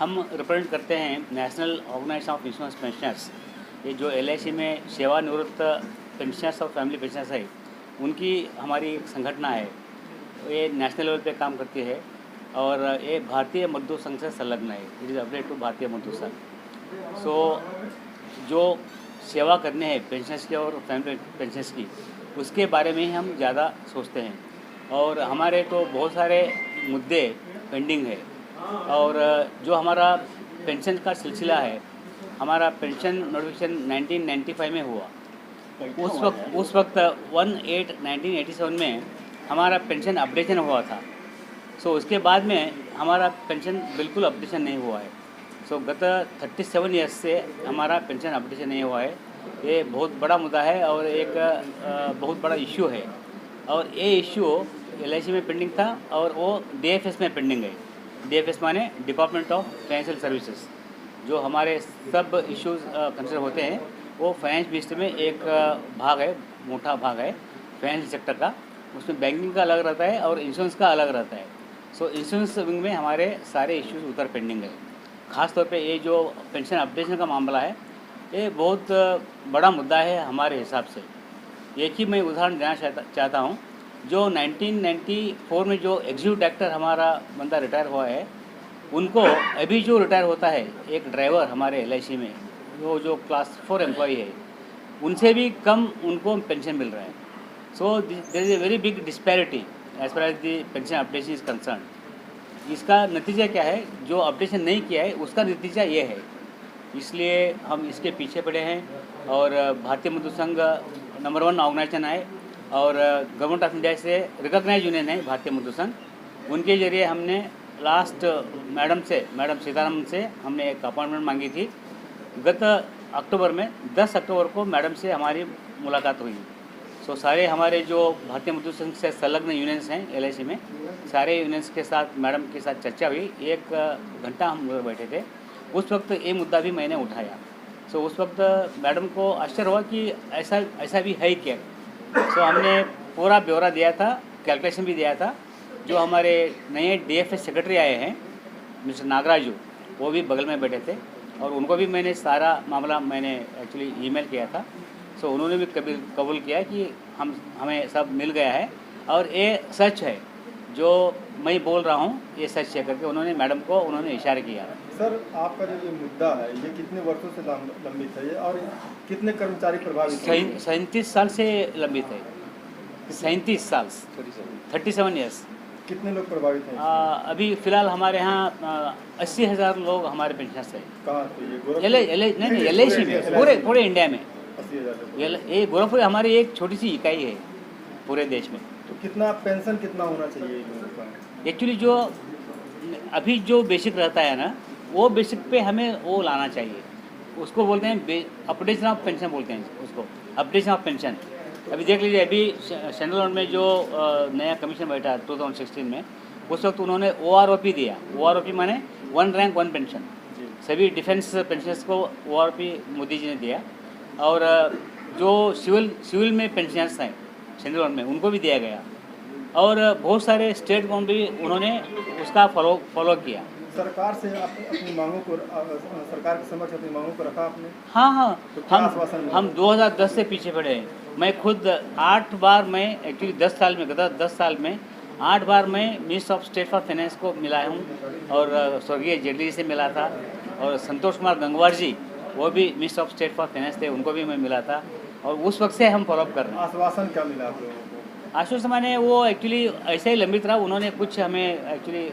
हम रिप्रेजेंट करते हैं national organisation of insurance pensioners. ये जो एलआईसी में सेवानिवृत्त पेंशनर्स और फैमिली पेंशनर्स है, उनकी हमारी एक संगठन है। ये नेशनल लेवल पे काम करती है और ये भारतीय मजदूर संघ से संलग्न है। इट इज़ अपडेट टू भारतीय मजदूर संघ। सो जो सेवा करने हैं पेंशनर्स की और फैमिली पेंशनर्स की, उसके बारे में ही हम ज़्यादा सोचते हैं। और हमारे तो बहुत सारे मुद्दे पेंडिंग है। और जो हमारा पेंशन का सिलसिला है, हमारा पेंशन नोटिफिकेशन 1995 में हुआ। उस वक्त 1/8/1987 में हमारा पेंशन अपडेशन हुआ था। सो उसके बाद में हमारा पेंशन बिल्कुल अपडेशन नहीं हुआ है। सो गत 37 ईयर्स से हमारा पेंशन अपडेशन नहीं हुआ है। ये बहुत बड़ा मुद्दा है और एक बहुत बड़ा इश्यू है। और ये इश्यू एलआईसी में पेंडिंग था और वो डीएफएस में पेंडिंग है। डीएफएस माने डिपार्टमेंट ऑफ फाइनेंशियल सर्विसेज। जो हमारे सब इश्यूज कंसिडर होते हैं, वो फाइनेंस मिनिस्ट्री में एक भाग है, मोटा भाग है फाइनेंशियल सेक्टर का। उसमें बैंकिंग का अलग रहता है और इंश्योरेंस का अलग रहता है। सो इंश्योरेंस विंग में हमारे सारे इश्यूज उधर पेंडिंग है। ख़ास तौर पे ये जो पेंशन अपडेशन का मामला है, ये बहुत बड़ा मुद्दा है हमारे हिसाब से। एक ही मैं उदाहरण देना चाहता हूँ। जो 1994 में जो एग्जीक्यूटिव डायरेक्टर हमारा बंदा रिटायर हुआ है, उनको अभी जो रिटायर होता है एक ड्राइवर हमारे एलआईसी में, वो जो क्लास 4 एम्प्लॉई है, उनसे भी कम उनको पेंशन मिल रहा है। So there is a very big disparity as far as the pension updation is concern. इसका नतीजा क्या है? जो अपडेशन नहीं किया है उसका नतीजा ये है। इसलिए हम इसके पीछे पड़े हैं। और भारतीय मजदूर संघ नंबर 1 ऑर्गेनाइजेशन है और गवर्नमेंट ऑफ इंडिया से रिकॉग्नाइज यूनियन है भारतीय मजदूर संघ। उनके ज़रिए हमने लास्ट मैडम सीतारामन से हमने एक अपॉइंटमेंट मांगी थी। गत अक्टूबर में 10 अक्टूबर को मैडम से हमारी मुलाकात हुई। सो सारे हमारे जो भारतीय मजदूर संघ से संलग्न यूनियंस हैं एलआईसी में, सारे यूनियंस के साथ मैडम के साथ चर्चा हुई। 1 घंटा हम लोग बैठे थे। उस वक्त ये मुद्दा भी मैंने उठाया। सो उस वक्त मैडम को आश्चर्य हुआ कि ऐसा भी है क्या। सो हमने पूरा ब्यौरा दिया था, कैलकुलेशन भी दिया था। जो हमारे नए डीएफएस सेक्रेटरी आए हैं मिस्टर नागराजू, वो भी बगल में बैठे थे और उनको भी मैंने सारा मामला एक्चुअली ईमेल किया था। सो उन्होंने भी कबूल किया कि हमें सब मिल गया है और ये सच है, जो मैं बोल रहा हूँ ये सच है करके मैडम को उन्होंने इशारा किया। सर, आपका जो ये मुद्दा है, ये कितने वर्षों से लंबित है और कितने कर्मचारी प्रभावित हैं? 37 साल से लंबित है। 37 साल, 37 ईयर्स। कितने लोग प्रभावित हैं? अभी फ़िलहाल हमारे यहाँ 80,000 लोग हमारे पेंशनर्स हैं। कहाँ पे? नहीं एलआईसी में, पूरे इंडिया में। 80,000। ये गोरखपुर हमारी एक छोटी सी इकाई है पूरे देश में। तो कितना पेंशन कितना होना चाहिए? एक्चुअली जो अभी जो बेसिक रहता है ना, वो बेसिक पे हमें वो लाना चाहिए। उसको बोलते हैं अपडेशन ऑफ पेंशन, बोलते हैं उसको अपडेशन ऑफ पेंशन। अभी देख लीजिए, अभी सेंट्रल में जो नया कमीशन बैठा 2016 में, उस वक्त उन्होंने OROP दिया। OROP माने 1 रैंक 1 पेंशन। सभी डिफेंस पेंशनर्स को OROP मोदी जी ने दिया। और जो सिविल में पेंशनर्स हैं सेंट्रल में, उनको भी दिया गया। और बहुत सारे स्टेट गवर्नमेंट भी उन्होंने उसका फॉलो किया। सरकार से आप अपनी मांगों को, सरकार के समक्ष अपनी मांगों को रखा आपने? हाँ, तो हम 2010 से पीछे पड़े हैं। मैं खुद 8 बार, मैं एक्चुअली 10 साल में, गत 10 साल में 8 बार मैं minister of state for finance को मिला हूँ और स्वर्गीय जेटली से मिला था। और संतोष कुमार गंगवार जी, वो भी minister of state for finance थे, उनको भी मैं मिला था। और उस वक्त से हम फॉलोअप कर रहे हैं। आश्वासन क्या मिला आप लोगों को? आश्वासन माने वो एक्चुअली ऐसे ही लंबित रहा। उन्होंने कुछ हमें एक्चुअली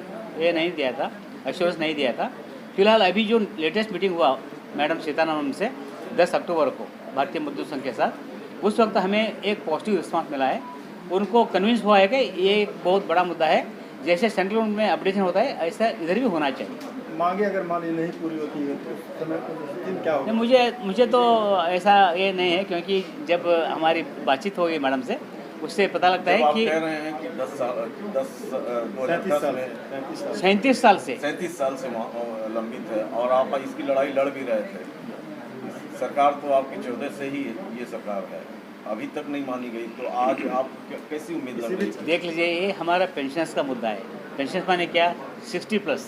ये नहीं दिया था, एश्योरेंस नहीं दिया था। फिलहाल अभी जो लेटेस्ट मीटिंग हुआ मैडम सीतारामन से 10 अक्टूबर को भारतीय मजदूर संघ के साथ, उस वक्त हमें एक पॉजिटिव रिस्पांस मिला है। उनको कन्विंस हुआ है कि ये एक बहुत बड़ा मुद्दा है। जैसे सेंट्रल में अपडेशन होता है, ऐसा इधर भी होना चाहिए। मांगे अगर मान ली नहीं पूरी होती है तो समय पर क्या होगा? मुझे तो ऐसा ये नहीं है, क्योंकि जब हमारी बातचीत होगी मैडम से, उससे पता लगता है कि कह रहे हैं कि 37 साल से लंबित है और आप इसकी लड़ाई लड़ भी रहे थे। सरकार तो आपकी 14 से ही ये सरकार है, अभी तक नहीं मानी गई, तो आज आप कैसी उम्मीद लग रही है? देख लीजिए, ये हमारा पेंशनर्स का मुद्दा है। पेंशन माने क्या? 60+।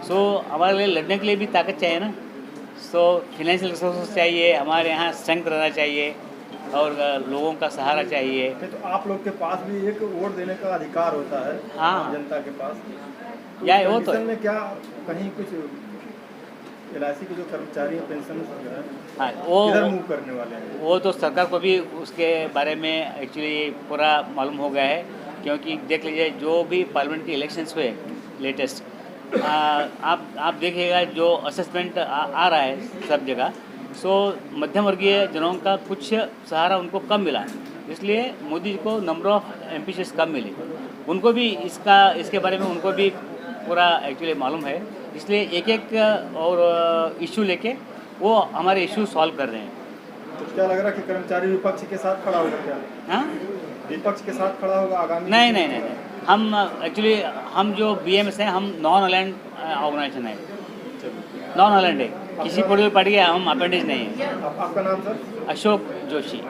सो हमारे लिए लड़ने के लिए भी ताकत चाहिए ना। सो फिनेंशियल रिसोर्स चाहिए, हमारे यहाँ स्ट्रेंथ रहना चाहिए और लोगों का सहारा चाहिए। तो आप लोग के पास भी एक वोट देने का अधिकार होता है, हाँ। जनता के पास। या वो तो कंडीशन में क्या कहीं कुछ LIC के जो कर्मचारी हैं, पेंशन जो है, हाँ, किधर मूव करने वाले हैं? वो तो सरकार को भी उसके बारे में एक्चुअली पूरा मालूम हो गया है, क्योंकि देख लीजिए जो भी पार्लियामेंट के इलेक्शंस हुए लेटेस्ट, आप देखिएगा जो असेसमेंट आ रहा है सब जगह। सो मध्यम वर्गीय जनों का कुछ सहारा उनको कम मिला, इसलिए मोदी जी को नंबर ऑफ एम्बिशंस कम मिले। उनको भी इसके बारे में उनको भी पूरा एक्चुअली मालूम है, इसलिए एक एक और इशू लेके वो हमारे इशू सॉल्व कर रहे हैं। तो क्या लग रहा है कि कर्मचारी विपक्ष के साथ खड़ा होगा क्या? हाँ, विपक्ष के साथ खड़ा होगा आगामी? नहीं, हम एक्चुअली हम जो BMS हैं, हम नॉन अलाइंड ऑर्गेनाइजेशन है, नॉन अलाइंड है, किसी पॉलिटिकल पार्टी के हम अपेंडिज नहीं है। आपका नाम सर? अशोक जोशी।